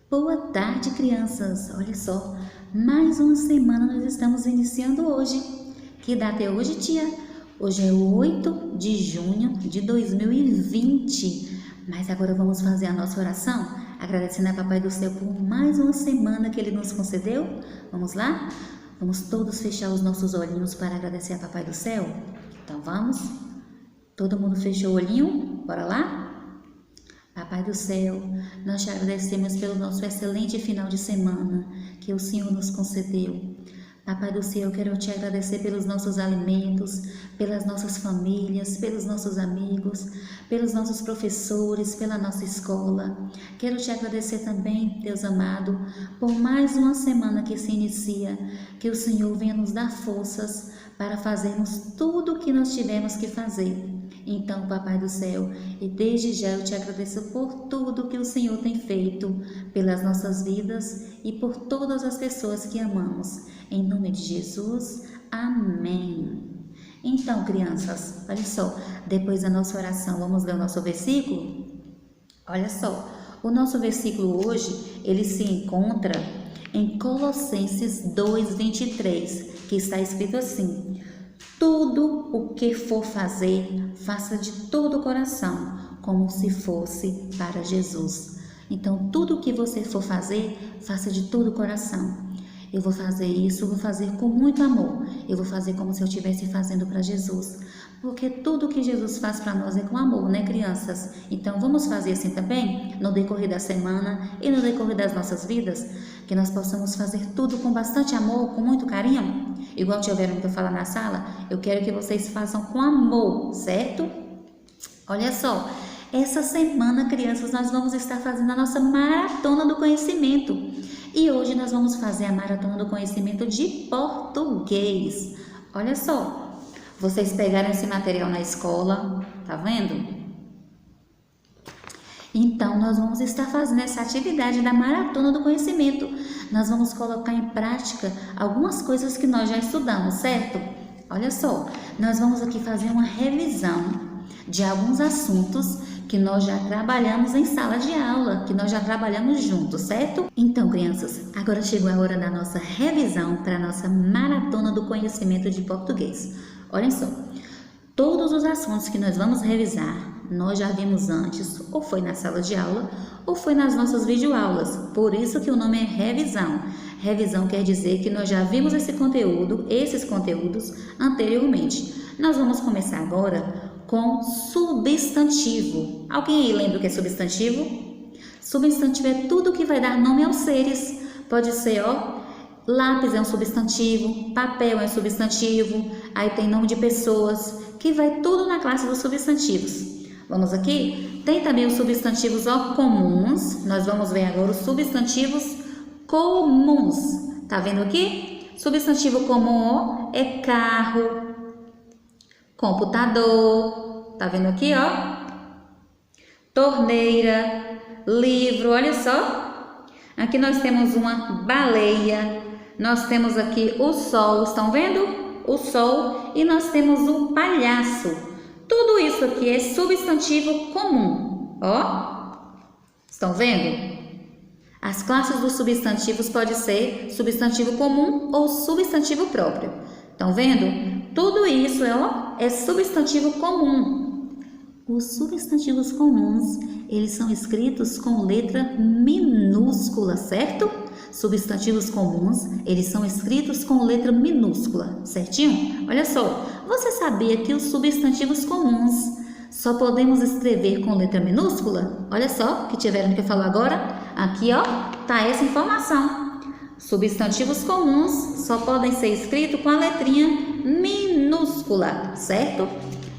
Boa tarde, crianças! Olha só, mais uma semana nós estamos iniciando hoje. Que data é hoje, tia? Hoje é 8 de junho de 2020. Mas agora vamos fazer a nossa oração, agradecendo a Papai do Céu por mais uma semana que Ele nos concedeu. Vamos lá? Vamos todos fechar os nossos olhinhos para agradecer a Papai do Céu? Então vamos? Todo mundo fechou o olhinho? Bora lá? Papai do Céu, nós te agradecemos pelo nosso excelente final de semana que o Senhor nos concedeu. Papai do Céu, eu quero te agradecer pelos nossos alimentos, pelas nossas famílias, pelos nossos amigos, pelos nossos professores, pela nossa escola. Quero te agradecer também, Deus amado, por mais uma semana que se inicia, que o Senhor venha nos dar forças para fazermos tudo o que nós tivemos que fazer. Então, Papai do Céu, e desde já eu te agradeço por tudo que o Senhor tem feito pelas nossas vidas e por todas as pessoas que amamos. Em nome de Jesus, amém. Então, crianças, olha só, depois da nossa oração, vamos ler o nosso versículo? Olha só, o nosso versículo hoje, ele se encontra em Colossenses 2:23, que está escrito assim: tudo o que for fazer, faça de todo o coração, como se fosse para Jesus. Então, tudo o que você for fazer, faça de todo o coração. Eu vou fazer isso, vou fazer com muito amor. Eu vou fazer como se eu estivesse fazendo para Jesus. Porque tudo que Jesus faz para nós é com amor, né, crianças? Então, vamos fazer assim também, no decorrer da semana e no decorrer das nossas vidas, que nós possamos fazer tudo com bastante amor, com muito carinho. Igual tia Verônica fala na sala, eu quero que vocês façam com amor, certo? Olha só, essa semana, crianças, nós vamos estar fazendo a nossa maratona do conhecimento. E hoje nós vamos fazer a maratona do conhecimento de português. Olha só, vocês pegaram esse material na escola, tá vendo? Então, nós vamos estar fazendo essa atividade da maratona do conhecimento. Nós vamos colocar em prática algumas coisas que nós já estudamos, certo? Olha só, nós vamos aqui fazer uma revisão de alguns assuntos que nós já trabalhamos em sala de aula, que nós já trabalhamos juntos, certo? Então, crianças, agora chegou a hora da nossa revisão para a nossa maratona do conhecimento de português. Olhem só, todos os assuntos que nós vamos revisar, nós já vimos antes, ou foi na sala de aula, ou foi nas nossas videoaulas. Por isso que o nome é revisão. Revisão quer dizer que nós já vimos esses conteúdos anteriormente. Nós vamos começar agora com substantivo. Alguém aí lembra o que é substantivo? Substantivo é tudo que vai dar nome aos seres. Pode ser, lápis é um substantivo, papel é um substantivo, aí tem nome de pessoas, que vai tudo na classe dos substantivos. Vamos aqui? Tem também os substantivos comuns. Nós vamos ver agora os substantivos comuns. Tá vendo aqui? Substantivo comum é carro, computador. Tá vendo aqui, torneira, livro. Olha só. Aqui nós temos uma baleia. Nós temos aqui o sol. Estão vendo? O sol. E nós temos o palhaço. Tudo isso aqui é substantivo comum, Estão vendo? As classes dos substantivos podem ser substantivo comum ou substantivo próprio. Estão vendo? Tudo isso é substantivo comum. Os substantivos comuns, eles são escritos com letra minúscula, certo? Substantivos comuns, eles são escritos com letra minúscula, certinho? Olha só, você sabia que os substantivos comuns só podemos escrever com letra minúscula? Olha só, que tiveram que falar agora. Aqui, tá essa informação. Substantivos comuns só podem ser escritos com a letrinha minúscula, certo?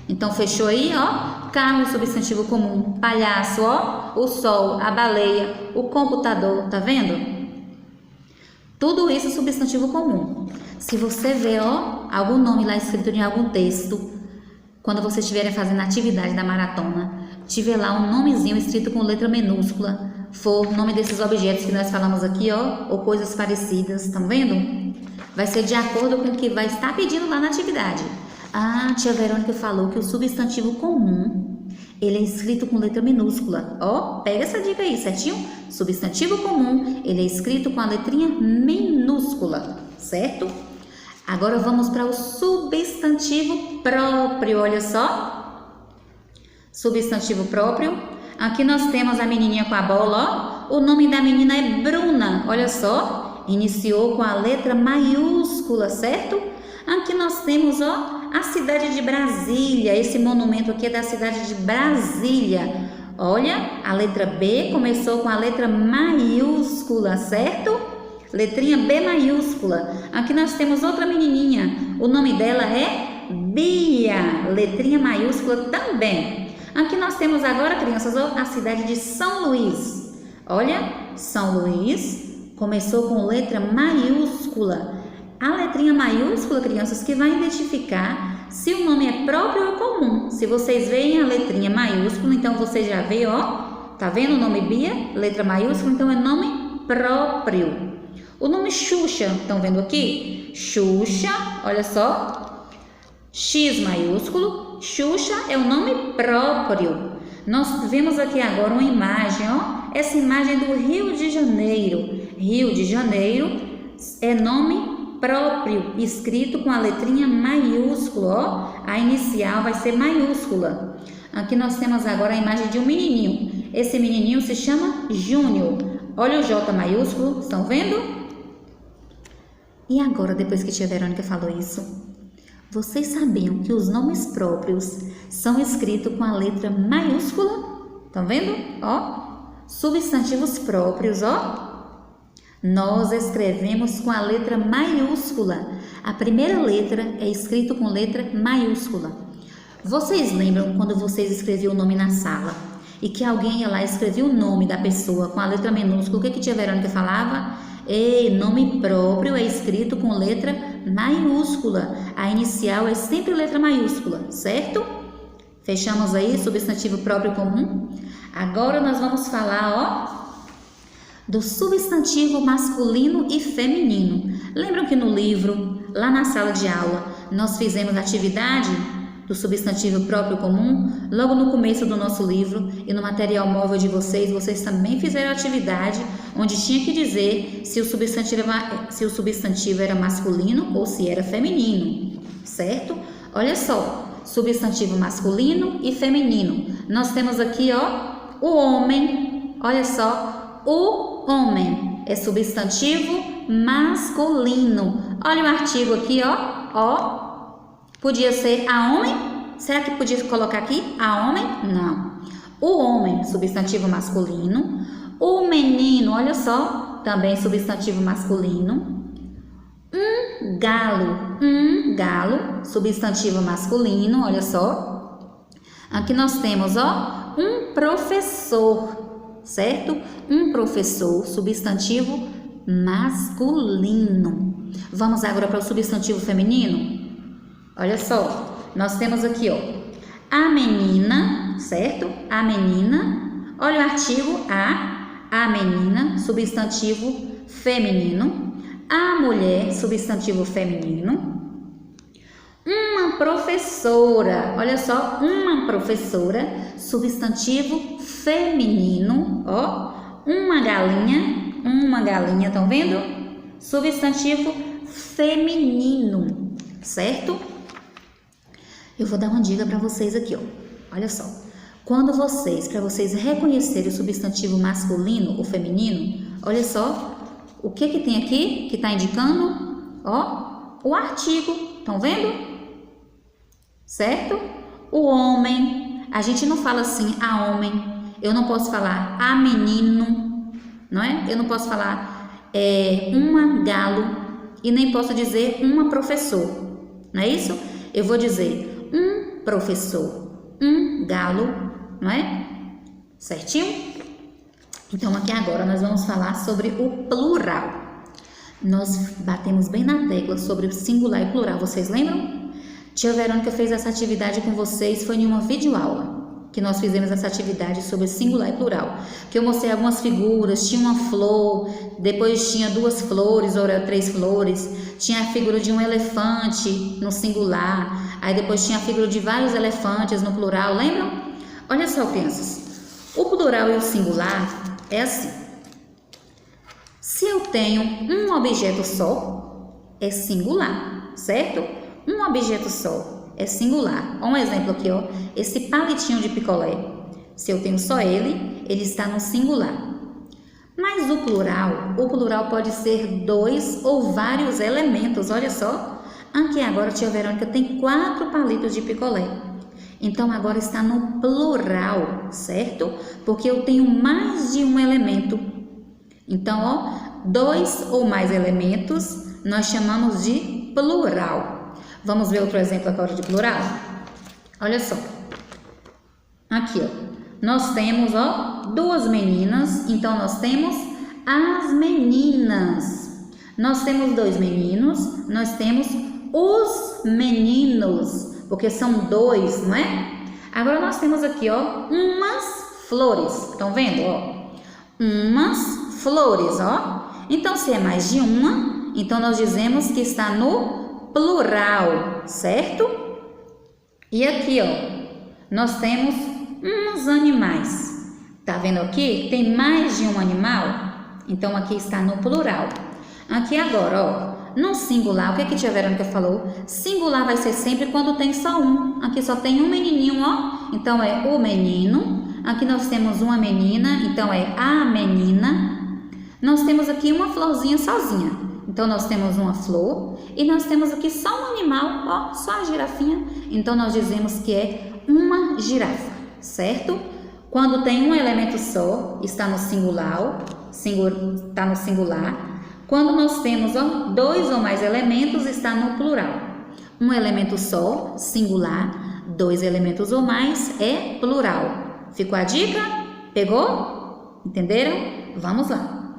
Então, fechou aí, carro, substantivo comum, palhaço, o sol, a baleia, o computador, tá vendo? Tudo isso é substantivo comum. Se você vê, algum nome lá escrito em algum texto, quando vocês estiverem fazendo a atividade da maratona, tiver lá um nomezinho escrito com letra minúscula, for o nome desses objetos que nós falamos aqui, ou coisas parecidas, estão vendo? Vai ser de acordo com o que vai estar pedindo lá na atividade. A tia Verônica falou que o substantivo comum, ele é escrito com letra minúscula. Ó, pega essa dica aí, certinho? Substantivo comum, ele é escrito com a letrinha minúscula, certo? Agora vamos para o substantivo próprio, olha só. Substantivo próprio. Aqui nós temos a menininha com a bola, ó. O nome da menina é Bruna, olha só. Iniciou com a letra maiúscula, certo? Aqui nós temos, ó, a cidade de Brasília. Esse monumento aqui é da cidade de Brasília. Olha, a letra B começou com a letra maiúscula, certo? Letrinha B maiúscula. Aqui nós temos outra menininha. O nome dela é Bia. Letrinha maiúscula também. Aqui nós temos agora, crianças, a cidade de São Luís. Olha, São Luís começou com letra maiúscula. A letrinha maiúscula, crianças, que vai identificar se o nome é próprio ou comum. Se vocês veem a letrinha maiúscula, então vocês já veem, ó. Tá vendo o nome Bia? Letra maiúscula, então é nome próprio. O nome Xuxa, estão vendo aqui? Xuxa, olha só. X maiúsculo. Xuxa é o nome próprio. Nós vemos aqui agora uma imagem, ó. Essa imagem do Rio de Janeiro. Rio de Janeiro é nome próprio, escrito com a letrinha maiúscula, ó. A inicial vai ser maiúscula. Aqui nós temos agora a imagem de um menininho. Esse menininho se chama Júnior. Olha o J maiúsculo, estão vendo? E agora, depois que a tia Verônica falou isso, vocês sabiam que os nomes próprios são escritos com a letra maiúscula? Estão vendo? Ó, substantivos próprios, ó. Nós escrevemos com a letra maiúscula. A primeira letra é escrita com letra maiúscula. Vocês lembram quando vocês escreviam o nome na sala e que alguém ia lá e escrevia o nome da pessoa com a letra minúscula? O que a tia Verônica falava? Ei, nome próprio é escrito com letra maiúscula. A inicial é sempre letra maiúscula, certo? Fechamos aí, substantivo próprio comum. Agora nós vamos falar, ó, do substantivo masculino e feminino. Lembram que no livro, lá na sala de aula, nós fizemos a atividade do substantivo próprio comum? Logo no começo do nosso livro e no material móvel de vocês também fizeram a atividade onde tinha que dizer se o substantivo era masculino ou se era feminino, certo? Olha só, substantivo masculino e feminino. Nós temos aqui, ó, o homem. Olha só, o homem é substantivo masculino. Olha o artigo aqui, ó. Podia ser a homem? Será que podia colocar aqui a homem? Não. O homem, substantivo masculino. O menino, olha só, também substantivo masculino. Um galo, substantivo masculino, olha só. Aqui nós temos, ó, um professor, certo? Um professor, substantivo masculino. Vamos agora para o substantivo feminino? Olha só, nós temos aqui, ó, a menina, certo? A menina, olha o artigo a menina, substantivo feminino. A mulher, substantivo feminino. Uma professora, olha só, uma professora, substantivo feminino, ó. Uma galinha, estão vendo? Substantivo feminino, certo? Eu vou dar uma dica para vocês aqui, ó. Olha só. Para vocês reconhecerem o substantivo masculino ou feminino, olha só, o que tem aqui que está indicando? Ó, o artigo, estão vendo? Certo? O homem, a gente não fala assim, a homem. Eu não posso falar a menino, não é? Eu não posso falar uma galo e nem posso dizer uma professor, não é isso? Eu vou dizer um professor, um galo, não é? Certinho? Então aqui agora nós vamos falar sobre o plural. Nós batemos bem na tecla sobre o singular e plural, vocês lembram? Tia Verônica fez essa atividade com vocês, foi em uma videoaula que nós fizemos essa atividade sobre singular e plural, que eu mostrei algumas figuras, tinha uma flor, depois tinha 2 flores ou 3 flores, tinha a figura de um elefante no singular, aí depois tinha a figura de vários elefantes no plural, lembram? Olha só, crianças, o plural e o singular é assim. Se eu tenho um objeto só, é singular, certo? Um objeto só é singular. Olha um exemplo aqui, ó. Esse palitinho de picolé. Se eu tenho só ele está no singular. Mas o plural pode ser 2 ou vários elementos. Olha só. Aqui agora a tia Verônica tem 4 palitos de picolé. Então agora está no plural, certo? Porque eu tenho mais de um elemento. Então, ó, 2 ou mais elementos nós chamamos de plural. Vamos ver outro exemplo agora de plural? Olha só. Aqui, ó. Nós temos, ó, 2 meninas, então nós temos as meninas. Nós temos 2 meninos, nós temos os meninos, porque são 2, não é? Agora nós temos aqui, ó, umas flores. Estão vendo, ó? Umas flores, ó. Então, se é mais de uma, então nós dizemos que está no plural, certo? E aqui, ó, nós temos uns animais. Tá vendo aqui? Tem mais de um animal? Então, aqui está no plural. Aqui agora, ó, no singular, o que a tia Verônica falou? Singular vai ser sempre quando tem só um. Aqui só tem um menininho, ó. Então, é o menino. Aqui nós temos uma menina, então é a menina. Nós temos aqui uma florzinha sozinha. Então, nós temos uma flor. E nós temos aqui só um animal, ó, só a girafinha. Então, nós dizemos que é uma girafa. Certo? Quando tem um elemento só, está no singular, está no singular. Quando nós temos, ó, 2 ou mais elementos, está no plural. Um elemento só, singular, 2 elementos ou mais é plural. Ficou a dica? Pegou? Entenderam? Vamos lá.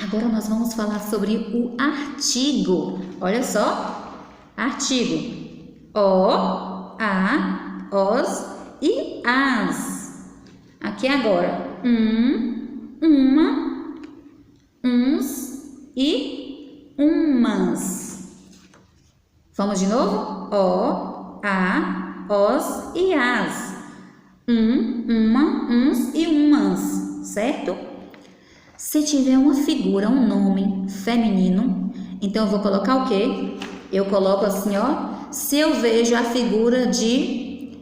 Agora nós vamos falar sobre o artigo. Olha só. Artigo. O, a, os e as. Aqui agora, uma, uns e umas. Vamos de novo? O, a, os e as. Uma, uns e umas, certo? Se tiver uma figura, um nome feminino, então eu vou colocar o quê? Eu coloco assim, ó. Se eu vejo a figura de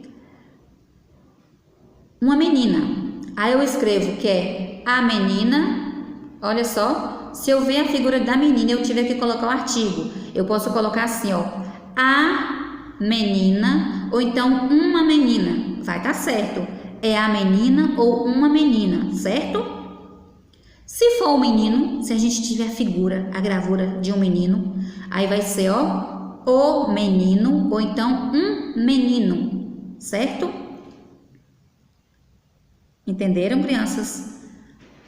uma menina, aí eu escrevo que é a menina. Olha só, se eu ver a figura da menina, eu tiver que colocar o artigo. Eu posso colocar assim, ó, a menina, ou então uma menina. Vai estar certo. É a menina ou uma menina, certo? Se for o menino, se a gente tiver a figura, a gravura de um menino, aí vai ser, ó, o menino, ou então um menino, certo? Entenderam, crianças?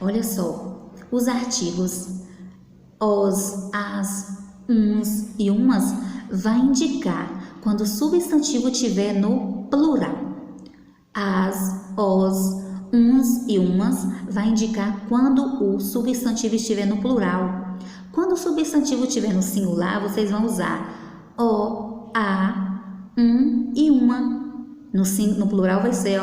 Olha só, os artigos os, as, uns e umas vai indicar quando o substantivo estiver no plural. As, os, uns e umas vai indicar quando o substantivo estiver no plural. Quando o substantivo estiver no singular, vocês vão usar o, a, e uma. No plural vai ser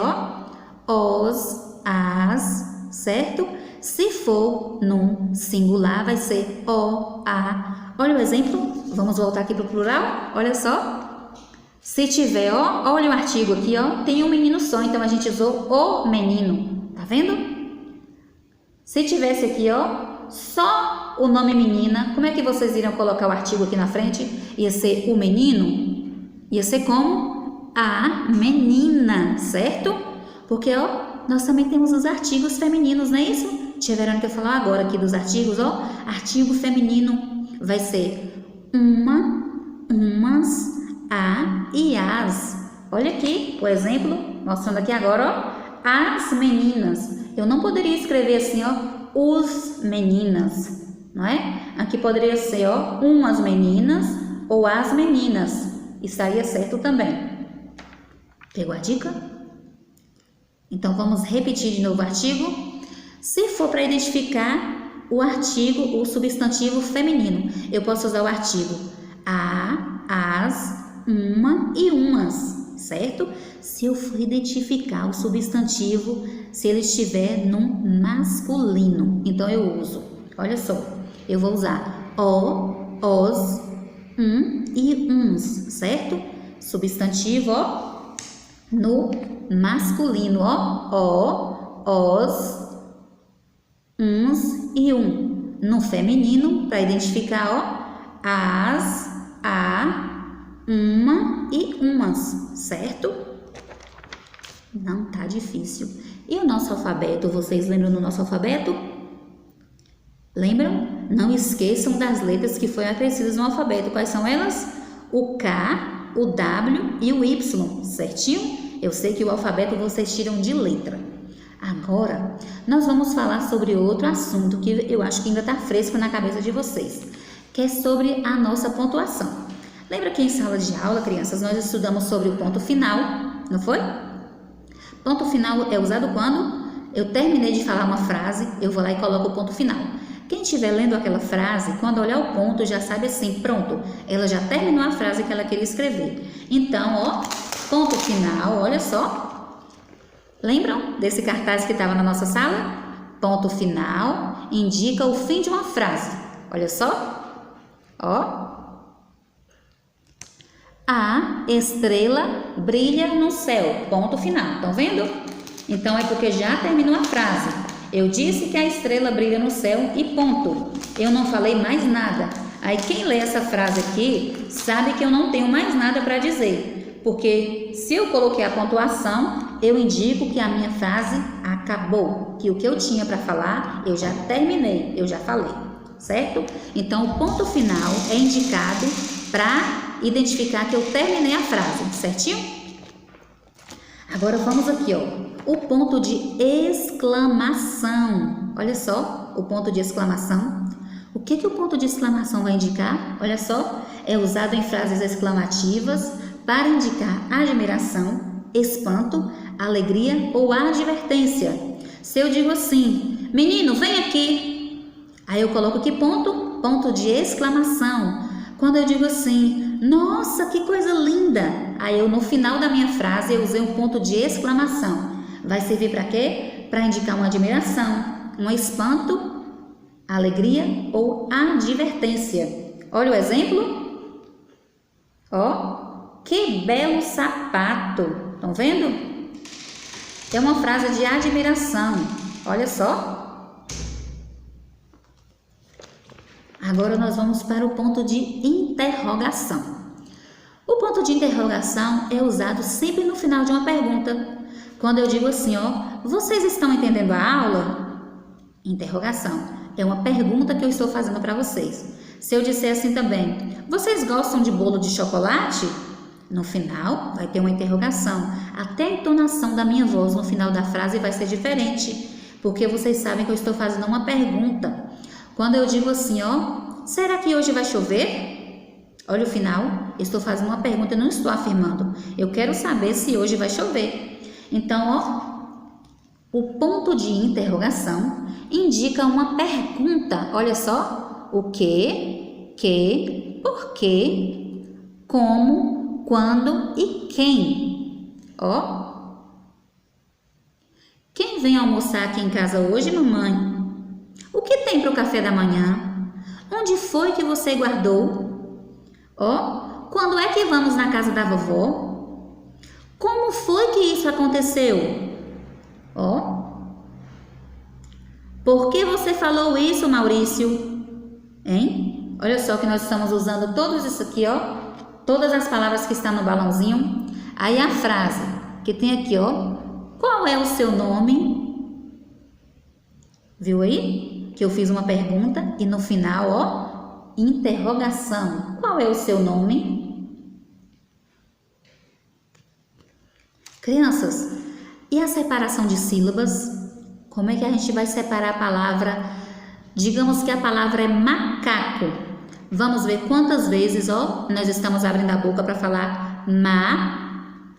os, as, certo? Se for no singular, vai ser o, a. Olha o exemplo. Vamos voltar aqui para o plural. Olha só. Se tiver, olha o artigo aqui, tem um menino só, então a gente usou o menino. Tá vendo? Se tivesse aqui, só o nome menina, como é que vocês iriam colocar o artigo aqui na frente? Ia ser o menino? Ia ser como a menina, certo? Porque, nós também temos os artigos femininos, não é isso? Tia Verônica falou agora aqui dos artigos, artigo feminino vai ser uma, umas, a e as. Olha aqui o exemplo, mostrando aqui agora, as meninas. Eu não poderia escrever assim, os meninas, não é? Aqui poderia ser, umas meninas ou as meninas. Estaria certo também. Pegou a dica? Então, vamos repetir de novo o artigo. Se for para identificar o artigo, o substantivo feminino, eu posso usar o artigo a, as, uma e umas, certo? Se eu for identificar o substantivo, se ele estiver num masculino, então eu uso, olha só, eu vou usar o, os, e uns, certo? Substantivo, ó, no masculino, ó, o, os, uns e um. No feminino, para identificar, ó, as, a, uma e umas, certo? Não tá difícil. E o nosso alfabeto, vocês lembram do nosso alfabeto? Lembram? Não esqueçam das letras que foram acrescidas no alfabeto. Quais são elas? O K, o W e o Y, certinho? Eu sei que o alfabeto vocês tiram de letra. Agora, nós vamos falar sobre outro assunto que eu acho que ainda está fresco na cabeça de vocês, que é sobre a nossa pontuação. Lembra que em sala de aula, crianças, nós estudamos sobre o ponto final, não foi? Ponto final é usado quando eu terminei de falar uma frase, eu vou lá e coloco o ponto final. Quem estiver lendo aquela frase, quando olhar o ponto, já sabe assim, pronto, ela já terminou a frase que ela queria escrever. Então, ó, ponto final, olha só. Lembram desse cartaz que estava na nossa sala? Ponto final indica o fim de uma frase. Olha só. Ó. A estrela brilha no céu. Ponto final. Estão vendo? Então é porque já terminou a frase. Eu disse que a estrela brilha no céu e ponto. Eu não falei mais nada. Aí quem lê essa frase aqui sabe que eu não tenho mais nada para dizer. Porque se eu coloquei a pontuação, eu indico que a minha frase acabou, que o que eu tinha para falar, eu já terminei, eu já falei, certo? Então, o ponto final é indicado para identificar que eu terminei a frase, certinho? Agora, vamos aqui, ó, o ponto de exclamação. Olha só, o ponto de exclamação. O que o ponto de exclamação vai indicar? Olha só, é usado em frases exclamativas para indicar admiração, espanto, alegria ou advertência. Se eu digo assim, menino, vem aqui. Aí eu coloco que ponto? Ponto de exclamação. Quando eu digo assim, nossa, que coisa linda. Aí eu, no final da minha frase, eu usei um ponto de exclamação. Vai servir para quê? Para indicar uma admiração, um espanto, alegria ou advertência. Olha o exemplo. Ó. Que belo sapato! Estão vendo? É uma frase de admiração. Olha só. Agora nós vamos para o ponto de interrogação. O ponto de interrogação é usado sempre no final de uma pergunta. Quando eu digo assim, ó, vocês estão entendendo a aula? Interrogação. É uma pergunta que eu estou fazendo para vocês. Se eu disser assim também, vocês gostam de bolo de chocolate? No final, vai ter uma interrogação. Até a entonação da minha voz no final da frase vai ser diferente, porque vocês sabem que eu estou fazendo uma pergunta. Quando eu digo assim, ó, será que hoje vai chover? Olha o final, eu estou fazendo uma pergunta, eu não estou afirmando. Eu quero saber se hoje vai chover. Então, ó, o ponto de interrogação indica uma pergunta. Olha só, o que, por quê, como, quando e quem. Ó. Quem vem almoçar aqui em casa hoje, mamãe? O que tem para o café da manhã? Onde foi que você guardou? Ó. Quando é que vamos na casa da vovó? Como foi que isso aconteceu? Ó. Por que você falou isso, Maurício? Hein? Olha só que nós estamos usando todos isso aqui, ó. Todas as palavras que estão no balãozinho. Aí a frase que tem aqui, ó. Qual é o seu nome? Viu aí? Que eu fiz uma pergunta e no final, ó, interrogação. Qual é o seu nome? Crianças, e a separação de sílabas? Como é que a gente vai separar a palavra? Digamos que a palavra é macaco. Vamos ver quantas vezes, ó, nós estamos abrindo a boca para falar macaco.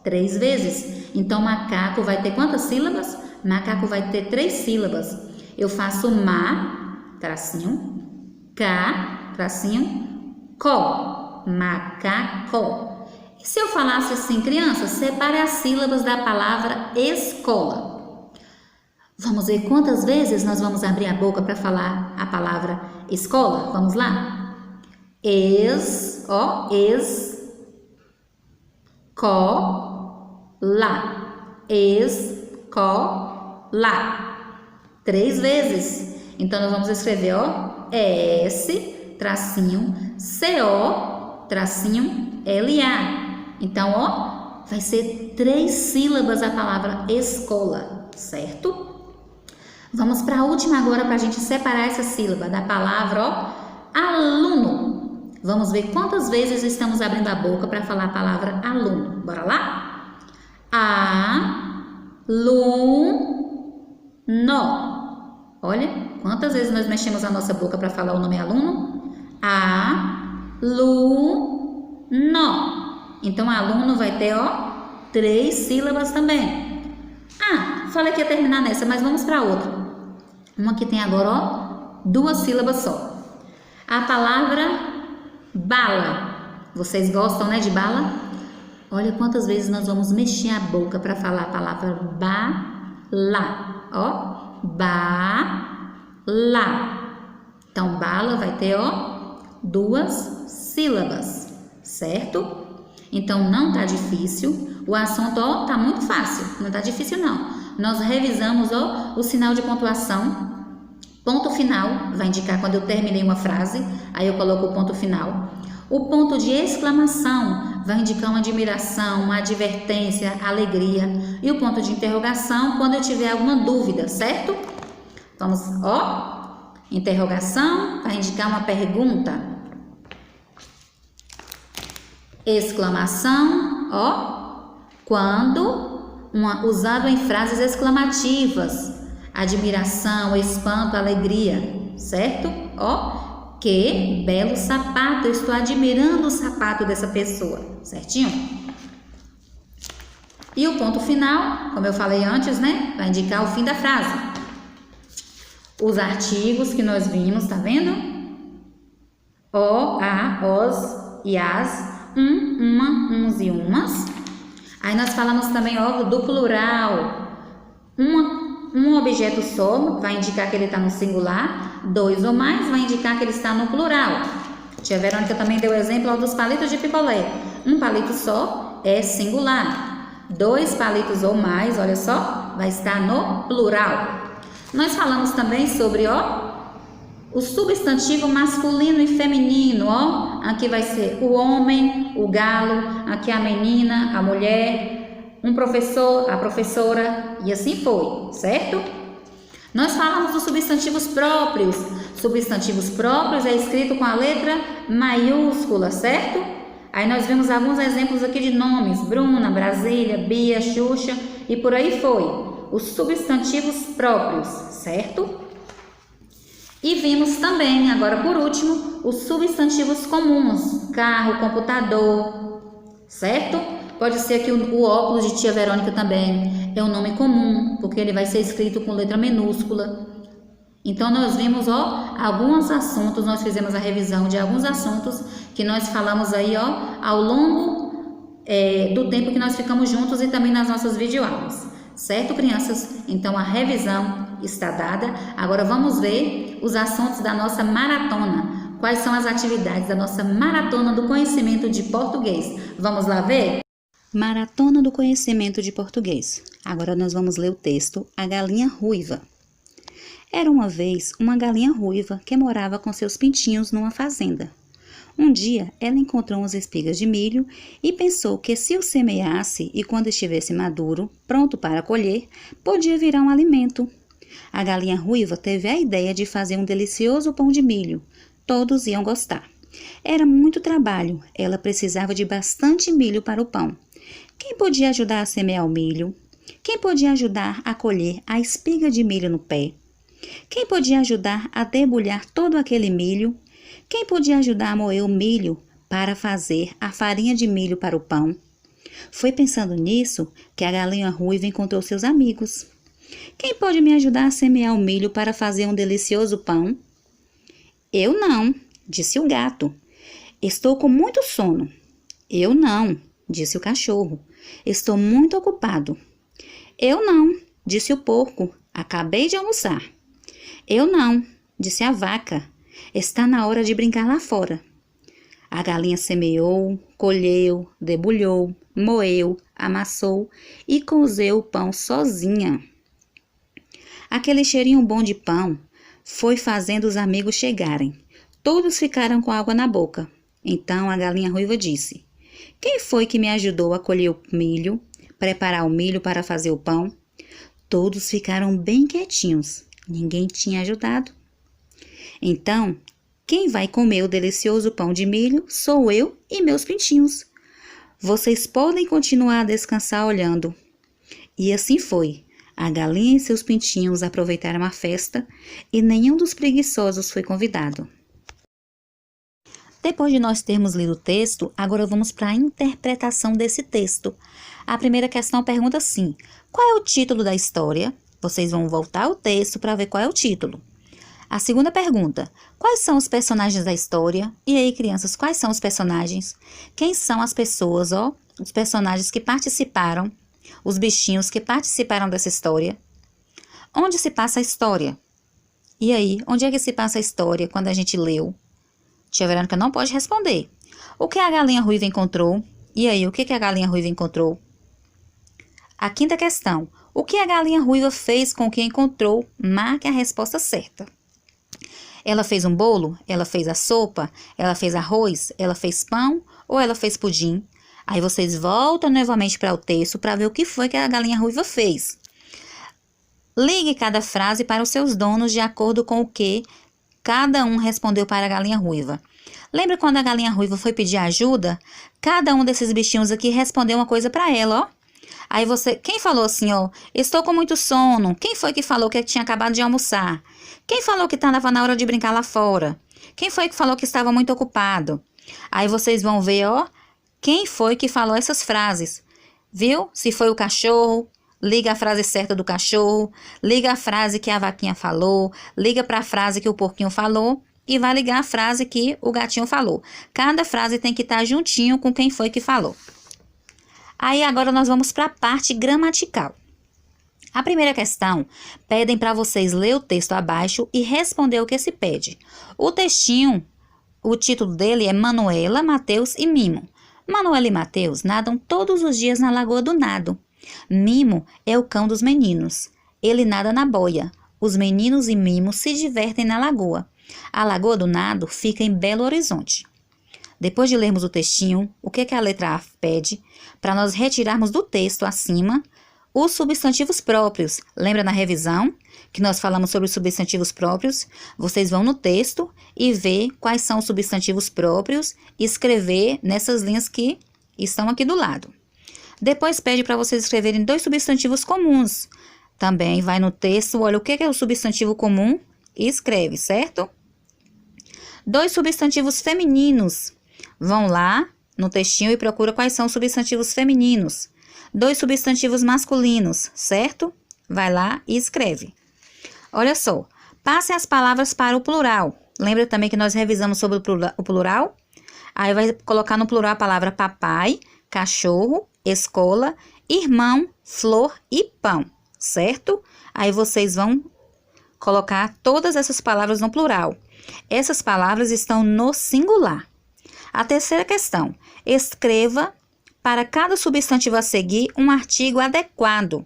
3 vezes. Então, macaco vai ter quantas sílabas? Macaco vai ter 3 sílabas. Eu faço ma, tracinho, ca, tracinho, co. Macaco. E se eu falasse assim, crianças, separe as sílabas da palavra escola. Vamos ver quantas vezes nós vamos abrir a boca para falar a palavra escola? Vamos lá? Escola. Escola. 3 vezes. Então, nós vamos escrever, ó, S-CO-LA. Então, ó, vai ser 3 sílabas a palavra escola, certo? Vamos para a última agora para a gente separar essa sílaba da palavra, ó, aluno. Vamos ver quantas vezes estamos abrindo a boca para falar a palavra aluno. Bora lá? Aluno. Olha, quantas vezes nós mexemos a nossa boca para falar o nome aluno? Aluno. Então, aluno vai ter, ó, 3 sílabas também. Falei que ia terminar nessa, mas vamos para outra. Uma que tem agora, ó, 2 sílabas só. A palavra bala. Vocês gostam, né, de bala? Olha quantas vezes nós vamos mexer a boca para falar a palavra bala. Ó, bala. Então, bala vai ter, ó, 2 sílabas, certo? Então, não tá difícil. O assunto, ó, tá muito fácil. Não tá difícil, não. Nós revisamos, ó, o sinal de pontuação. Ponto final vai indicar quando eu terminei uma frase. Aí eu coloco o ponto final. O ponto de exclamação vai indicar uma admiração, uma advertência, alegria. E o ponto de interrogação quando eu tiver alguma dúvida, certo? Vamos, ó. Interrogação vai indicar uma pergunta. Exclamação, ó. Quando usado em frases exclamativas. Admiração, espanto, alegria, certo? Ó. Que belo sapato, eu estou admirando o sapato dessa pessoa, certinho? E o ponto final, como eu falei antes, né? Vai indicar o fim da frase. Os artigos que nós vimos, tá vendo? O, a, os e as, uma, uns e umas. Aí nós falamos também, ó, do plural. Um objeto só vai indicar que ele está no singular. 2 ou mais vai indicar que ele está no plural. Tia Verônica também deu o exemplo dos palitos de picolé. Um palito só é singular. 2 palitos ou mais, olha só, vai estar no plural. Nós falamos também sobre, ó, o substantivo masculino e feminino, ó. Aqui vai ser o homem, o galo, aqui a menina, a mulher, um professor, a professora, e assim foi, certo? Nós falamos dos substantivos próprios. Substantivos próprios é escrito com a letra maiúscula, certo? Aí nós vimos alguns exemplos aqui de nomes: Bruna, Brasília, Bia, Xuxa e por aí foi. Os substantivos próprios, certo? E vimos também, agora por último, os substantivos comuns: carro, computador, certo? Pode ser que o óculos de tia Verônica também é um nome comum, porque ele vai ser escrito com letra minúscula. Então, nós vimos, ó, alguns assuntos, nós fizemos a revisão de alguns assuntos que nós falamos aí, ó, ao longo do tempo que nós ficamos juntos e também nas nossas videoaulas. Certo, crianças? Então, a revisão está dada. Agora, vamos ver os assuntos da nossa maratona. Quais são as atividades da nossa maratona do conhecimento de português? Vamos lá ver? Maratona do conhecimento de português. Agora nós vamos ler o texto A Galinha Ruiva. Era uma vez uma galinha ruiva que morava com seus pintinhos numa fazenda. Um dia ela encontrou umas espigas de milho e pensou que se o semeasse e quando estivesse maduro, pronto para colher, podia virar um alimento. A galinha ruiva teve a ideia de fazer um delicioso pão de milho. Todos iam gostar. Era muito trabalho, ela precisava de bastante milho para o pão. Quem podia ajudar a semear o milho? Quem podia ajudar a colher a espiga de milho no pé? Quem podia ajudar a debulhar todo aquele milho? Quem podia ajudar a moer o milho para fazer a farinha de milho para o pão? Foi pensando nisso que a galinha ruiva encontrou seus amigos. Quem pode me ajudar a semear o milho para fazer um delicioso pão? Eu não, disse o gato. Estou com muito sono. Eu não, disse o cachorro. Estou muito ocupado. Eu não, disse o porco. Acabei de almoçar. Eu não, disse a vaca. Está na hora de brincar lá fora. A galinha semeou, colheu, debulhou, moeu, amassou e cozeu o pão sozinha. Aquele cheirinho bom de pão foi fazendo os amigos chegarem. Todos ficaram com água na boca. Então a galinha ruiva disse: Quem foi que me ajudou a colher o milho, preparar o milho para fazer o pão? Todos ficaram bem quietinhos. Ninguém tinha ajudado. Então, quem vai comer o delicioso pão de milho sou eu e meus pintinhos. Vocês podem continuar a descansar olhando. E assim foi. A galinha e seus pintinhos aproveitaram a festa e nenhum dos preguiçosos foi convidado. Depois de nós termos lido o texto, agora vamos para a interpretação desse texto. A primeira questão pergunta assim: qual é o título da história? Vocês vão voltar ao texto para ver qual é o título. A segunda pergunta: quais são os personagens da história? E aí, crianças, quais são os personagens? Quem são as pessoas, os personagens que participaram, os bichinhos que participaram dessa história? Onde se passa a história? E aí, onde é que se passa a história quando a gente leu? Tia Verônica não pode responder. O que a galinha ruiva encontrou? E aí, o que a galinha ruiva encontrou? A quinta questão: o que a galinha ruiva fez com o que encontrou? Marque a resposta certa. Ela fez um bolo? Ela fez a sopa? Ela fez arroz? Ela fez pão? Ou ela fez pudim? Aí vocês voltam novamente para o texto para ver o que foi que a galinha ruiva fez. Ligue cada frase para os seus donos de acordo com o que cada um respondeu para a galinha ruiva. Lembra quando a galinha ruiva foi pedir ajuda? Cada um desses bichinhos aqui respondeu uma coisa para ela, Aí quem falou assim, estou com muito sono? Quem foi que falou que tinha acabado de almoçar? Quem falou que estava na hora de brincar lá fora? Quem foi que falou que estava muito ocupado? Aí vocês vão ver, quem foi que falou essas frases. Viu? Se foi o cachorro, liga a frase certa do cachorro, liga a frase que a vaquinha falou, liga para a frase que o porquinho falou e vai ligar a frase que o gatinho falou. Cada frase tem que estar juntinho com quem foi que falou. Aí agora nós vamos para a parte gramatical. A primeira questão, pedem para vocês ler o texto abaixo e responder o que se pede. O textinho, o título dele é Manuela, Mateus e Mimo. Manuela e Mateus nadam todos os dias na Lagoa do Nado. Mimo é o cão dos meninos. Ele nada na boia. Os meninos e Mimo se divertem na lagoa. A Lagoa do Nado fica em Belo Horizonte. Depois de lermos o textinho, o que a letra A pede? Para nós retirarmos do texto acima os substantivos próprios. Lembra na revisão que nós falamos sobre os substantivos próprios? Vocês vão no texto e ver quais são os substantivos próprios e escrever nessas linhas que estão aqui do lado. Depois pede para vocês escreverem 2 substantivos comuns. Também vai no texto, olha o que é o substantivo comum e escreve, certo? 2 substantivos femininos. Vão lá no textinho e procura quais são os substantivos femininos. 2 substantivos masculinos, certo? Vai lá e escreve. Olha só, passe as palavras para o plural. Lembra também que nós revisamos sobre o plural? Aí vai colocar no plural a palavra papai, cachorro, escola, irmão, flor e pão, certo? Aí vocês vão colocar todas essas palavras no plural. Essas palavras estão no singular. A terceira questão, escreva para cada substantivo a seguir um artigo adequado.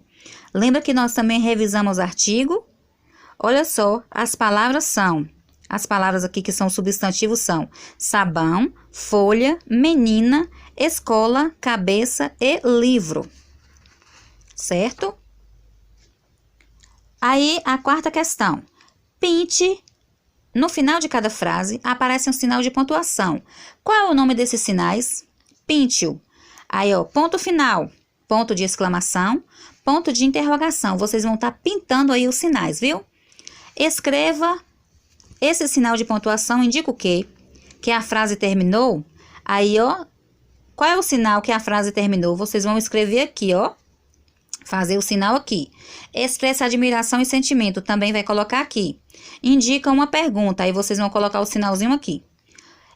Lembra que nós também revisamos artigo? Olha só, as palavras aqui que são substantivos são sabão, folha, menina, escola, cabeça e livro. Certo? Aí, a quarta questão. Pinte. No final de cada frase, aparece um sinal de pontuação. Qual é o nome desses sinais? Pinte-o. Aí, ponto final, ponto de exclamação, ponto de interrogação. Vocês vão estar pintando aí os sinais, viu? Escreva esse sinal de pontuação, indica o quê? Que a frase terminou. Aí, qual é o sinal que a frase terminou? Vocês vão escrever aqui, fazer o sinal aqui. Expressa admiração e sentimento, também vai colocar aqui. Indica uma pergunta, aí vocês vão colocar o sinalzinho aqui.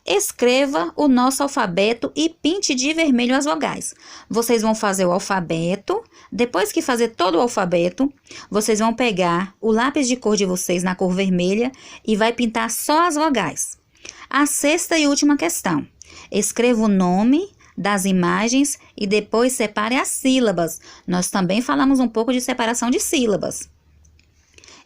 escreva o nosso alfabeto e pinte de vermelho as vogais. Vocês vão fazer o alfabeto. Depois que fazer todo o alfabeto, vocês vão pegar o lápis de cor de vocês na cor vermelha e vai pintar só as vogais. A sexta e última questão. Escreva o nome das imagens e depois separe as sílabas. Nós também falamos um pouco de separação de sílabas.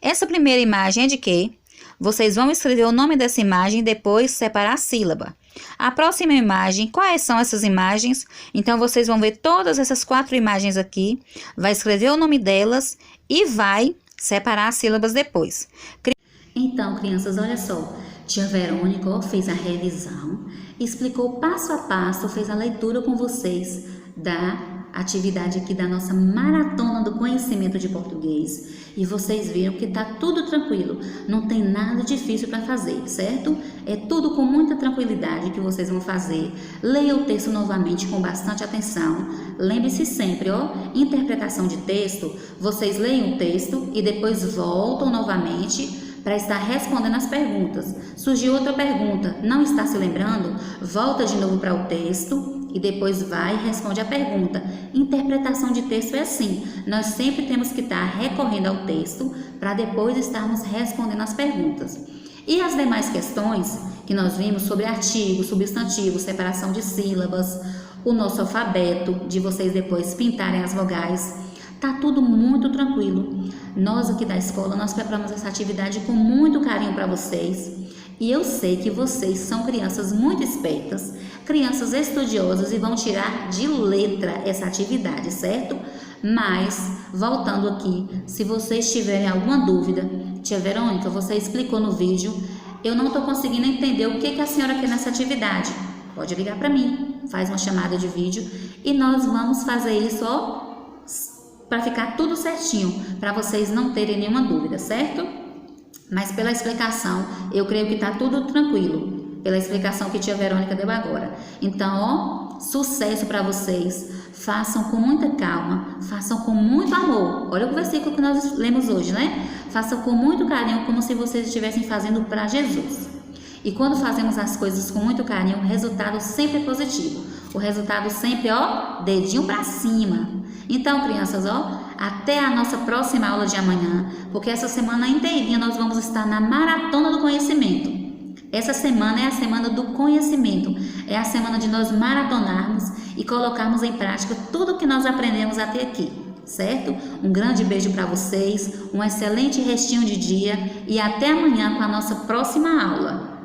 Essa primeira imagem é de quê? Vocês vão escrever o nome dessa imagem e depois separar a sílaba. A próxima imagem, quais são essas imagens? Então, vocês vão ver todas essas 4 imagens aqui, vai escrever o nome delas e vai separar as sílabas depois. Então, crianças, olha só, tia Verônica fez a revisão, explicou passo a passo, fez a leitura com vocês da atividade aqui da nossa maratona do conhecimento de português. E vocês viram que tá tudo tranquilo, não tem nada difícil para fazer, certo? É tudo com muita tranquilidade que vocês vão fazer. Leia o texto novamente com bastante atenção. Lembre-se sempre, interpretação de texto, vocês leem o texto e depois voltam novamente para estar respondendo as perguntas. Surgiu outra pergunta, não está se lembrando? Volta de novo para o texto e depois vai e responde a pergunta. Interpretação de texto é assim, nós sempre temos que estar recorrendo ao texto para depois estarmos respondendo as perguntas. E as demais questões que nós vimos sobre artigo, substantivo, separação de sílabas, o nosso alfabeto, de vocês depois pintarem as vogais, tá tudo muito tranquilo. Nós aqui da escola, nós preparamos essa atividade com muito carinho para vocês. E eu sei que vocês são crianças muito espertas, crianças estudiosas e vão tirar de letra essa atividade, certo? Mas, voltando aqui, se vocês tiverem alguma dúvida, tia Verônica, você explicou no vídeo, eu não estou conseguindo entender o que a senhora quer nessa atividade. Pode ligar para mim, faz uma chamada de vídeo e nós vamos fazer isso, para ficar tudo certinho, para vocês não terem nenhuma dúvida, certo? Mas pela explicação, eu creio que está tudo tranquilo, pela explicação que tia Verônica deu agora. Então, sucesso para vocês, façam com muita calma, façam com muito amor. Olha o versículo que nós lemos hoje, né? Façam com muito carinho, como se vocês estivessem fazendo para Jesus. E quando fazemos as coisas com muito carinho, o resultado sempre é positivo. O resultado sempre, dedinho para cima. Então, crianças, até a nossa próxima aula de amanhã, porque essa semana inteirinha nós vamos estar na maratona do conhecimento. Essa semana é a semana do conhecimento, é a semana de nós maratonarmos e colocarmos em prática tudo o que nós aprendemos até aqui, certo? Um grande beijo para vocês, um excelente restinho de dia e até amanhã com a nossa próxima aula.